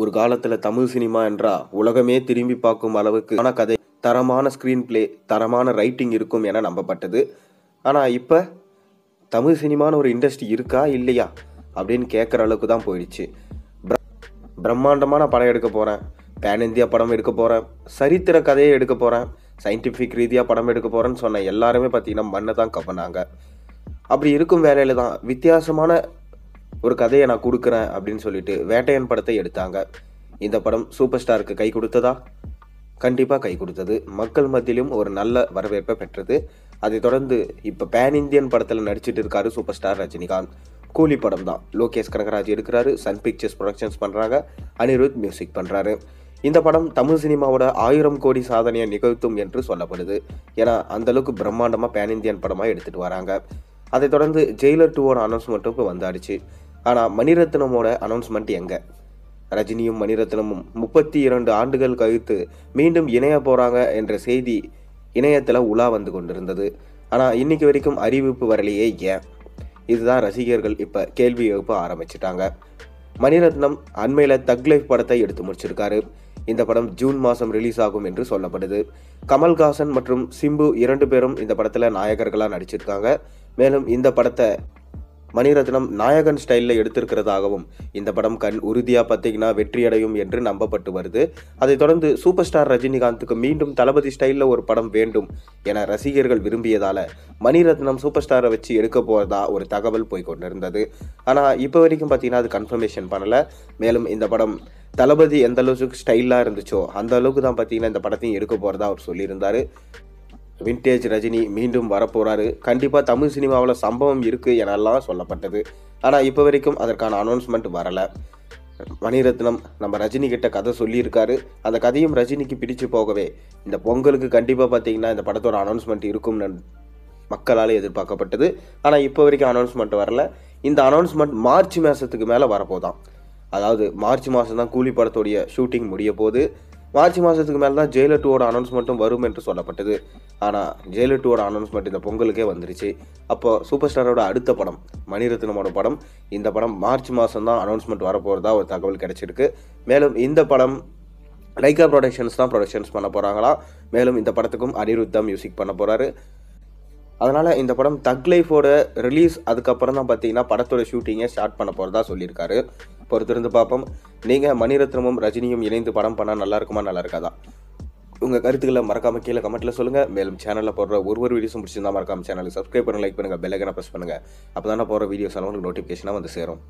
ஒரு காலத்தில் தமிழ் சினிமா என்றா உலகமே திரும்பி பார்க்கும் அளவுக்கு கதை, தரமான ஸ்க்ரீன் பிளே, தரமான ரைட்டிங் இருக்கும் என நம்பப்பட்டது. ஆனால் இப்போ தமிழ் சினிமான்னு ஒரு இண்டஸ்ட்ரி இருக்கா இல்லையா அப்படின்னு கேட்குற அளவுக்கு தான் போயிடுச்சு. பிரம்மாண்டமான படம் எடுக்க போகிறேன், பேன் இந்தியா படம் எடுக்க போகிறேன், சரித்திர கதையை எடுக்க போகிறேன், சயின்டிஃபிக் ரீதியாக படம் எடுக்க போகிறேன்னு சொன்ன எல்லாருமே பார்த்தீங்கன்னா மண்ணை தான் கவனாங்க. அப்படி இருக்கும் வேலையில் தான் வித்தியாசமான ஒரு கதையை நான் கொடுக்குறேன் அப்படின்னு சொல்லிட்டு வேட்டையன் படத்தை எடுத்தாங்க. இந்த படம் சூப்பர் ஸ்டாருக்கு கை கொடுத்ததா? கண்டிப்பாக கை கொடுத்தது. மக்கள் மத்தியிலும் ஒரு நல்ல வரவேற்பை பெற்றது. அதை தொடர்ந்து இப்போ பேன் இந்தியன் படத்தில் நடிச்சிட்டு இருக்காரு சூப்பர் ஸ்டார் ரஜினிகாந்த். கூலி படம் தான். லோகேஷ் கனகராஜ் இருக்கிறாரு, சன் பிக்சர்ஸ் ப்ரொடக்ஷன்ஸ் பண்ணுறாங்க, அனிருத் மியூசிக் பண்ணுறாரு. இந்த படம் தமிழ் சினிமாவோட 1000 கோடி சாதனையை நிகழ்த்தும் என்று சொல்லப்படுது. ஏன்னா அந்தளவுக்கு பிரம்மாண்டமாக பேன் இந்தியன் படமாக எடுத்துகிட்டு வராங்க. அதை தொடர்ந்து ஜெயிலர் 2 அனௌன்ஸ்மெண்ட்டும் இப்போ வந்தாடுச்சு. ஆனால் மணிரத்னமோட அனௌன்ஸ்மெண்ட் எங்கே? ரஜினியும் மணிரத்னமும் 32 ஆண்டுகள் கழித்து மீண்டும் இணைய போகிறாங்க என்ற செய்தி இணையத்தில் உலா வந்து கொண்டிருந்தது. ஆனால் இன்னைக்கு வரைக்கும் அறிவிப்பு வரலையே ஏன்? இதுதான் ரசிகர்கள் இப்போ கேள்வி எழுப்ப ஆரம்பிச்சிட்டாங்க. மணிரத்னம் அண்மையில் தக் லைஃப் படத்தை எடுத்து முடிச்சிருக்காரு. இந்த படம் ஜூன் மாதம் ரிலீஸ் ஆகும் என்று சொல்லப்படுது. கமல்ஹாசன் மற்றும் சிம்பு 2 பேரும் இந்த படத்தில் நாயகர்களாக நடிச்சிருக்காங்க. மேலும் இந்த படத்தை மணிரத்னம் நாயகன் ஸ்டைலில் எடுத்திருக்கிறதாகவும் இந்த படம் உறுதியாக பார்த்தீங்கன்னா வெற்றியடையும் என்று நம்பப்பட்டு வருது. அதை தொடர்ந்து சூப்பர் ஸ்டார் ரஜினிகாந்துக்கு மீண்டும் தளபதி ஸ்டைலில் ஒரு படம் வேண்டும் என ரசிகர்கள் விரும்பியதால் மணிரத்னம் சூப்பர் ஸ்டாரை வச்சு எடுக்க போகிறதா ஒரு தகவல் போய் கொண்டிருந்தது. ஆனால் இப்போ வரைக்கும் பார்த்தீங்கன்னா அது கன்ஃபர்மேஷன் பண்ணலை. மேலும் இந்த படம் தளபதி எந்த அளவுக்கு ஸ்டைலாக இருந்துச்சோ அந்த அளவுக்கு தான் பார்த்தீங்கன்னா இந்த படத்தையும் எடுக்க போகிறதா அவர் சொல்லியிருந்தார். வின்டேஜ் ரஜினி மீண்டும் வரப்போகிறாரு. கண்டிப்பாக தமிழ் சினிமாவில் சம்பவம் இருக்குது எனலாம் சொல்லப்பட்டது. ஆனால் இப்போ வரைக்கும் அதற்கான அனௌன்ஸ்மெண்ட் வரலை. மணிரத்னம் நம்ம ரஜினி கிட்ட கதை சொல்லியிருக்காரு. அந்த கதையும் ரஜினிக்கு பிடிச்சு போகவே இந்த பொங்கலுக்கு கண்டிப்பாக பார்த்தீங்கன்னா இந்த படத்தோட அனௌன்ஸ்மெண்ட் இருக்கும்னு மக்களால் எதிர்பார்க்கப்பட்டது. ஆனால் இப்போ வரைக்கும் அனௌன்ஸ்மெண்ட் வரலை. இந்த அனௌன்ஸ்மெண்ட் மார்ச் மாதத்துக்கு மேலே வரப்போதான். அதாவது மார்ச் மாதம் தான் கூலி படத்தோடைய ஷூட்டிங் முடிய போகுது. மார்ச் மாதத்துக்கு மேலே தான் ஜெயிலர் 2 அனௌன்ஸ்மெண்ட்டும் வரும் என்று சொல்லப்பட்டது. ஆனால் ஜெயிலர் 2 அனௌன்ஸ்மெண்ட் இந்த பொங்கலுக்கே வந்துருச்சு. அப்போது சூப்பர் ஸ்டாரோட அடுத்த படம் மணிரத்னமோட படம், இந்த படம் மார்ச் மாதம் தான் அனௌன்ஸ்மெண்ட் வரப்போகிறதா ஒரு தகவல் கிடைச்சிருக்கு. மேலும் இந்த படம் லைகா ப்ரொடக்ஷன்ஸ் தான் ப்ரொடக்ஷன்ஸ் பண்ண போகிறாங்களா. மேலும் இந்த படத்துக்கும் அனிருத் தான் மியூசிக் பண்ண போகிறாரு. அதனால் இந்த படம் தக் லைஃபோட ரிலீஸ் அதுக்கப்புறம் தான் பார்த்தீங்கன்னா படத்தோட ஷூட்டிங்கை ஸ்டார்ட் பண்ண போகிறதா சொல்லியிருக்காரு. பொறுத்திருந்து பார்ப்போம். நீங்கள் மணிரத்னமும் ரஜினியும் இணைந்து படம் பண்ணால் நல்லா இருக்குமா நல்லா இருக்காதா? உங்கள் கருத்துக்களை மறக்காமல் கீழே கமெண்ட்டில் சொல்லுங்கள். மேலும் சேனலில் போடுற ஒரு வீடியோஸும் பிடிச்சிருந்தா மறக்காமல் சேனலுக்கு சப்ஸ்கிரைப் பண்ணுங்கள், லைக் பண்ணுங்கள், பெல் ஐக்கனை ப்ரெஸ் பண்ணுங்கள். அப்போ தானே போகிற வீடியோஸ் எல்லாம் உங்களுக்கு நோட்டிஃபிகேஷனாக வந்து சேரும்.